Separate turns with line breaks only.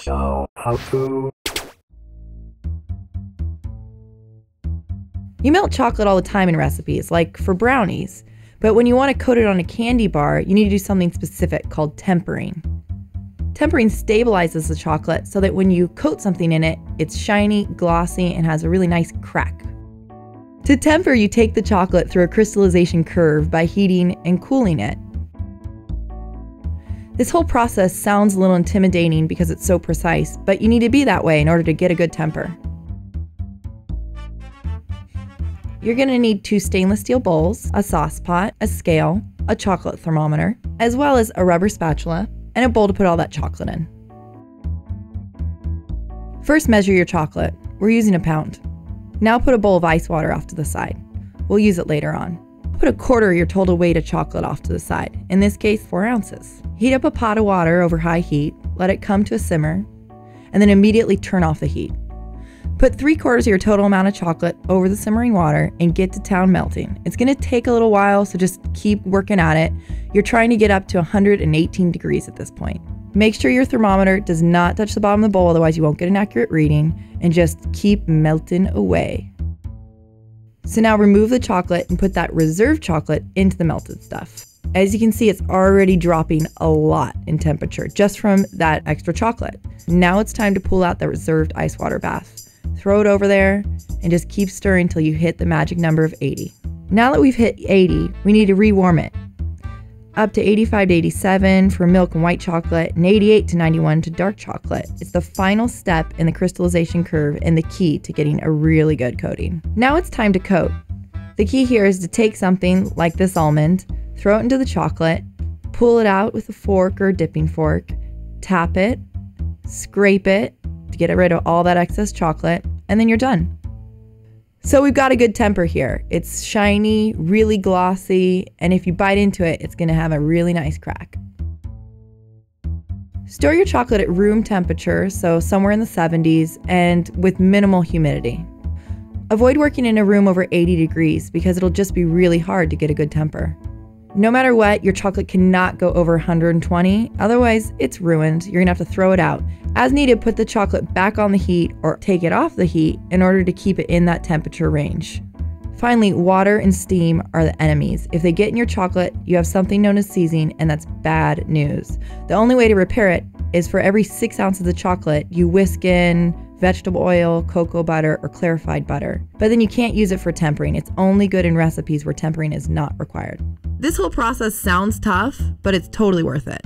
So, how to...
You melt chocolate all the time in recipes, like for brownies. But when you want to coat it on a candy bar, you need to do something specific called tempering. Tempering stabilizes the chocolate so that when you coat something in it, it's shiny, glossy, and has a really nice crack. To temper, you take the chocolate through a crystallization curve by heating and cooling it. This whole process sounds a little intimidating because it's so precise, but you need to be that way in order to get a good temper. You're going to need 2 stainless steel bowls, a sauce pot, a scale, a chocolate thermometer, as well as a rubber spatula, and a bowl to put all that chocolate in. First, measure your chocolate. We're using a pound. Now put a bowl of ice water off to the side. We'll use it later on. Put a quarter of your total weight of chocolate off to the side, in this case 4 ounces. Heat up a pot of water over high heat, let it come to a simmer, and then immediately turn off the heat. Put 3/4 of your total amount of chocolate over the simmering water and get to town melting. It's going to take a little while, so just keep working at it. You're trying to get up to 118 degrees at this point. Make sure your thermometer does not touch the bottom of the bowl, otherwise you won't get an accurate reading, and just keep melting away. So now remove the chocolate and put that reserved chocolate into the melted stuff. As you can see, it's already dropping a lot in temperature just from that extra chocolate. Now it's time to pull out the reserved ice water bath. Throw it over there and just keep stirring until you hit the magic number of 80. Now that we've hit 80, we need to rewarm it. Up to 85 to 87 for milk and white chocolate, and 88 to 91 to dark chocolate. It's the final step in the crystallization curve and the key to getting a really good coating. Now it's time to coat. The key here is to take something like this almond, throw it into the chocolate, pull it out with a fork or a dipping fork, tap it, scrape it to get rid of all that excess chocolate, and then you're done. So we've got a good temper here. It's shiny, really glossy, and if you bite into it, it's going to have a really nice crack. Store your chocolate at room temperature, so somewhere in the 70s, and with minimal humidity. Avoid working in a room over 80 degrees because it'll just be really hard to get a good temper. No matter what, your chocolate cannot go over 120, otherwise it's ruined. You're gonna have to throw it out. As needed, put the chocolate back on the heat or take it off the heat in order to keep it in that temperature range. Finally, water and steam are the enemies. If they get in your chocolate, you have something known as seizing, and that's bad news. The only way to repair it is for every 6 ounces of chocolate, you whisk in vegetable oil, cocoa butter, or clarified butter. But then you can't use it for tempering. It's only good in recipes where tempering is not required. This whole process sounds tough, but it's totally worth it.